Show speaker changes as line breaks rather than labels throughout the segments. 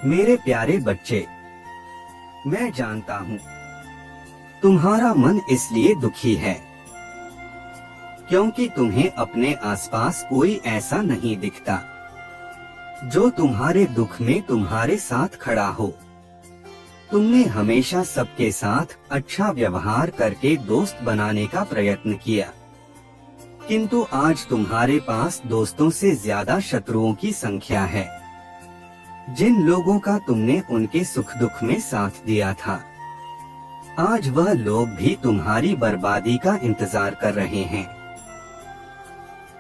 मेरे प्यारे बच्चे, मैं जानता हूँ तुम्हारा मन इसलिए दुखी है क्योंकि तुम्हें अपने आसपास कोई ऐसा नहीं दिखता जो तुम्हारे दुख में तुम्हारे साथ खड़ा हो। तुमने हमेशा सबके साथ अच्छा व्यवहार करके दोस्त बनाने का प्रयत्न किया, किंतु आज तुम्हारे पास दोस्तों से ज्यादा शत्रुओं की संख्या है। जिन लोगों का तुमने उनके सुख दुख में साथ दिया था, आज वह लोग भी तुम्हारी बर्बादी का इंतजार कर रहे हैं,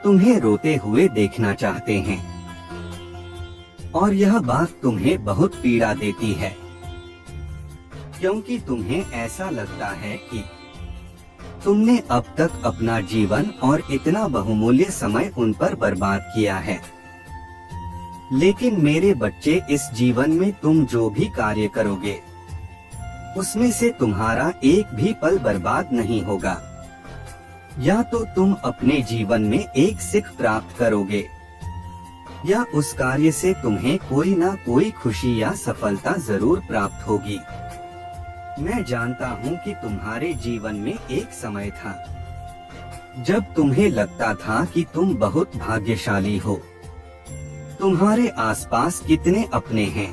तुम्हें रोते हुए देखना चाहते हैं। और यह बात तुम्हें बहुत पीड़ा देती है, क्योंकि तुम्हें ऐसा लगता है कि तुमने अब तक अपना जीवन और इतना बहुमूल्य समय उन पर बर्बाद किया है। लेकिन मेरे बच्चे, इस जीवन में तुम जो भी कार्य करोगे उसमें से तुम्हारा एक भी पल बर्बाद नहीं होगा। या तो तुम अपने जीवन में एक सीख प्राप्त करोगे, या उस कार्य से तुम्हें कोई ना कोई खुशी या सफलता जरूर प्राप्त होगी। मैं जानता हूँ कि तुम्हारे जीवन में एक समय था जब तुम्हें लगता था कि तुम बहुत भाग्यशाली हो। तुम्हारे आसपास कितने अपने हैं,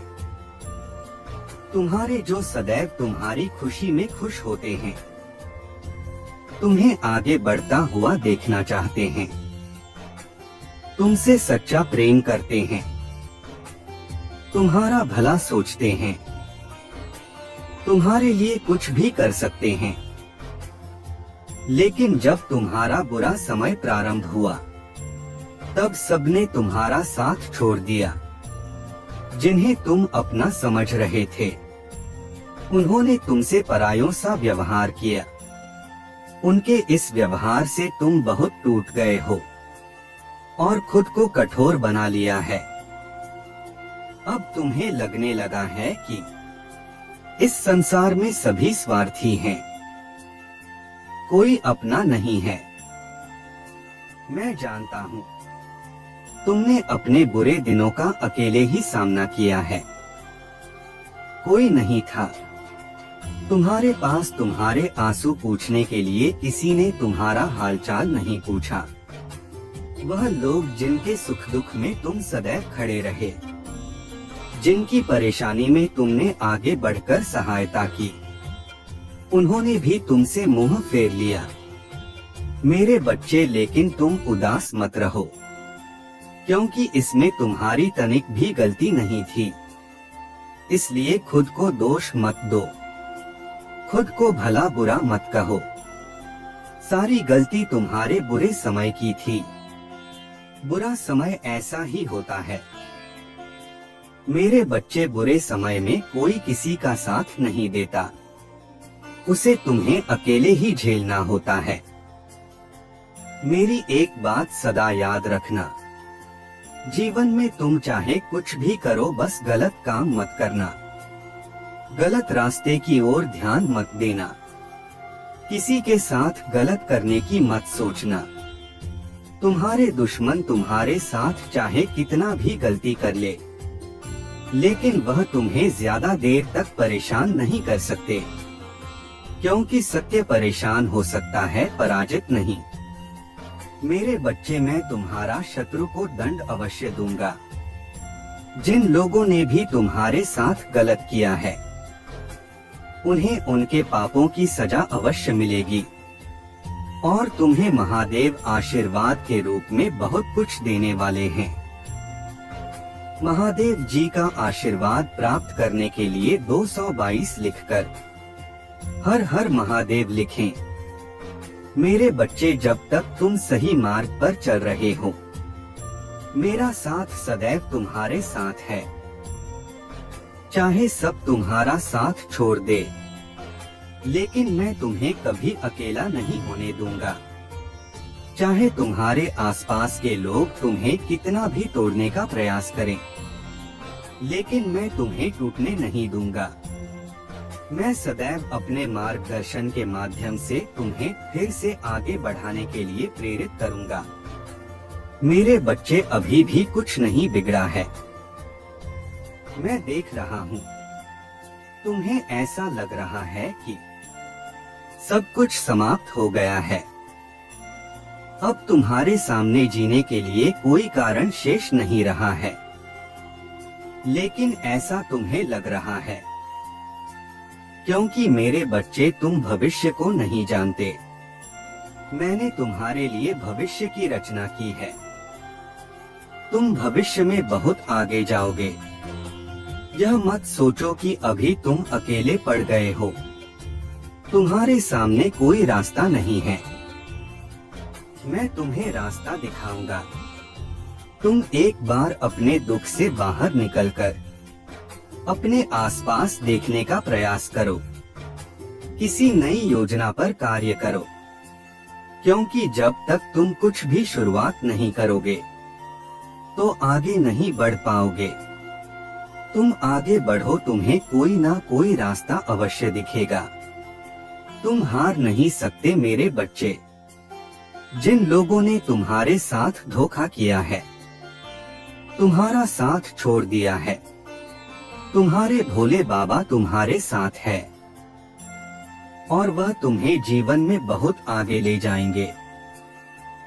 तुम्हारे जो सदैव तुम्हारी खुशी में खुश होते हैं, तुम्हें आगे बढ़ता हुआ देखना चाहते हैं, तुमसे सच्चा प्रेम करते हैं, तुम्हारा भला सोचते हैं, तुम्हारे लिए कुछ भी कर सकते हैं। लेकिन जब तुम्हारा बुरा समय प्रारंभ हुआ, तब सबने तुम्हारा साथ छोड़ दिया। जिन्हें तुम अपना समझ रहे थे, उन्होंने तुमसे परायों सा व्यवहार किया। उनके इस व्यवहार से तुम बहुत टूट गए हो और खुद को कठोर बना लिया है। अब तुम्हें लगने लगा है कि इस संसार में सभी स्वार्थी हैं, कोई अपना नहीं है। मैं जानता हूँ तुमने अपने बुरे दिनों का अकेले ही सामना किया है, कोई नहीं था। तुम्हारे पास तुम्हारे आंसू पूछने के लिए किसी ने तुम्हारा हालचाल नहीं पूछा। वह लोग जिनके सुख दुख में तुम सदैव खड़े रहे, जिनकी परेशानी में तुमने आगे बढ़कर सहायता की, उन्होंने भी तुमसे मुंह फेर लिया। मेरे बच्चे, लेकिन तुम उदास मत रहो, क्योंकि इसमें तुम्हारी तनिक भी गलती नहीं थी। इसलिए खुद को दोष मत दो, खुद को भला बुरा मत कहो। सारी गलती तुम्हारे बुरे समय की थी। बुरा समय ऐसा ही होता है मेरे बच्चे, बुरे समय में कोई किसी का साथ नहीं देता, उसे तुम्हें अकेले ही झेलना होता है। मेरी एक बात सदा याद रखना, जीवन में तुम चाहे कुछ भी करो, बस गलत काम मत करना, गलत रास्ते की ओर ध्यान मत देना, किसी के साथ गलत करने की मत सोचना। तुम्हारे दुश्मन तुम्हारे साथ चाहे कितना भी गलती कर ले, लेकिन वह तुम्हें ज्यादा देर तक परेशान नहीं कर सकते, क्योंकि सत्य परेशान हो सकता है, पराजित नहीं। मेरे बच्चे, मैं तुम्हारा शत्रु को दंड अवश्य दूंगा। जिन लोगों ने भी तुम्हारे साथ गलत किया है, उन्हें उनके पापों की सजा अवश्य मिलेगी, और तुम्हें महादेव आशीर्वाद के रूप में बहुत कुछ देने वाले हैं। महादेव जी का आशीर्वाद प्राप्त करने के लिए 222 लिखकर हर हर महादेव लिखें। मेरे बच्चे, जब तक तुम सही मार्ग पर चल रहे हो, मेरा साथ सदैव तुम्हारे साथ है। चाहे सब तुम्हारा साथ छोड़ दे, लेकिन मैं तुम्हें कभी अकेला नहीं होने दूंगा। चाहे तुम्हारे आसपास के लोग तुम्हें कितना भी तोड़ने का प्रयास करें, लेकिन मैं तुम्हें टूटने नहीं दूंगा। मैं सदैव अपने मार्गदर्शन के माध्यम से तुम्हें फिर से आगे बढ़ाने के लिए प्रेरित करूंगा। मेरे बच्चे, अभी भी कुछ नहीं बिगड़ा है। मैं देख रहा हूँ, तुम्हें ऐसा लग रहा है कि सब कुछ समाप्त हो गया है। अब तुम्हारे सामने जीने के लिए कोई कारण शेष नहीं रहा है। लेकिन ऐसा तुम्हें लग रहा है क्योंकि मेरे बच्चे तुम भविष्य को नहीं जानते। मैंने तुम्हारे लिए भविष्य की रचना की है। तुम भविष्य में बहुत आगे जाओगे। यह मत सोचो कि अभी तुम अकेले पड़ गए हो। तुम्हारे सामने कोई रास्ता नहीं है। मैं तुम्हें रास्ता दिखाऊंगा। तुम एक बार अपने दुख से बाहर निकलकर अपने आसपास देखने का प्रयास करो। किसी नई योजना पर कार्य करो, क्योंकि जब तक तुम कुछ भी शुरुआत नहीं करोगे तो आगे नहीं बढ़ पाओगे। तुम आगे बढ़ो, तुम्हें कोई ना कोई रास्ता अवश्य दिखेगा। तुम हार नहीं सकते मेरे बच्चे। जिन लोगों ने तुम्हारे साथ धोखा किया है, तुम्हारा साथ छोड़ दिया है, तुम्हारे भोले बाबा तुम्हारे साथ है और वह तुम्हें जीवन में बहुत आगे ले जाएंगे।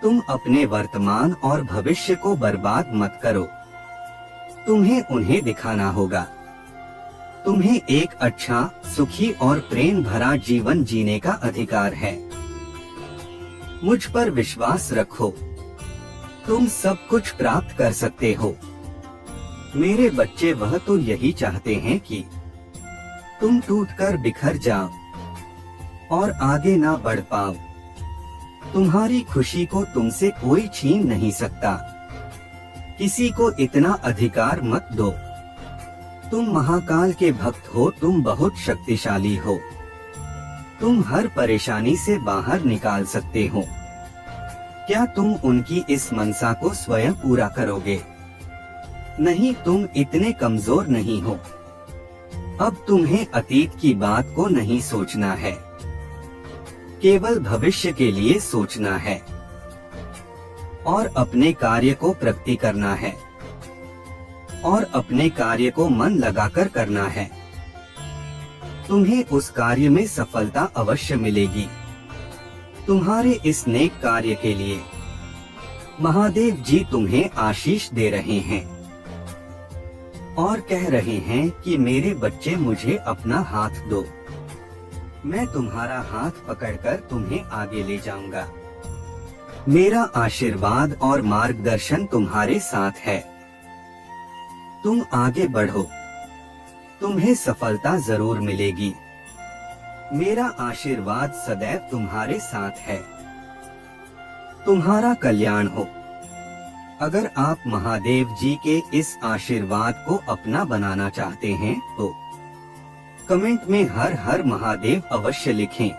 तुम अपने वर्तमान और भविष्य को बर्बाद मत करो। तुम्हें उन्हें दिखाना होगा। तुम्हें एक अच्छा, सुखी और प्रेम भरा जीवन जीने का अधिकार है। मुझ पर विश्वास रखो। तुम सब कुछ प्राप्त कर सकते हो। मेरे बच्चे, वह तो यही चाहते हैं कि तुम टूटकर बिखर जाओ और आगे ना बढ़ पाओ। तुम्हारी खुशी को तुमसे कोई छीन नहीं सकता। किसी को इतना अधिकार मत दो। तुम महाकाल के भक्त हो। तुम बहुत शक्तिशाली हो। तुम हर परेशानी से बाहर निकाल सकते हो। क्या तुम उनकी इस मनसा को स्वयं पूरा करोगे? नहीं, तुम इतने कमजोर नहीं हो। अब तुम्हें अतीत की बात को नहीं सोचना है, केवल भविष्य के लिए सोचना है और अपने कार्य को प्रगति करना है और अपने कार्य को मन लगाकर करना है। तुम्हें उस कार्य में सफलता अवश्य मिलेगी। तुम्हारे इस नेक कार्य के लिए महादेव जी तुम्हें आशीष दे रहे हैं और कह रहे हैं कि मेरे बच्चे, मुझे अपना हाथ दो। मैं तुम्हारा हाथ पकड़कर तुम्हें आगे ले जाऊंगा। मेरा आशीर्वाद और मार्गदर्शन तुम्हारे साथ है। तुम आगे बढ़ो, तुम्हें सफलता जरूर मिलेगी। मेरा आशीर्वाद सदैव तुम्हारे साथ है। तुम्हारा कल्याण हो। अगर आप महादेव जी के इस आशीर्वाद को अपना बनाना चाहते हैं तो कमेंट में हर हर महादेव अवश्य लिखें।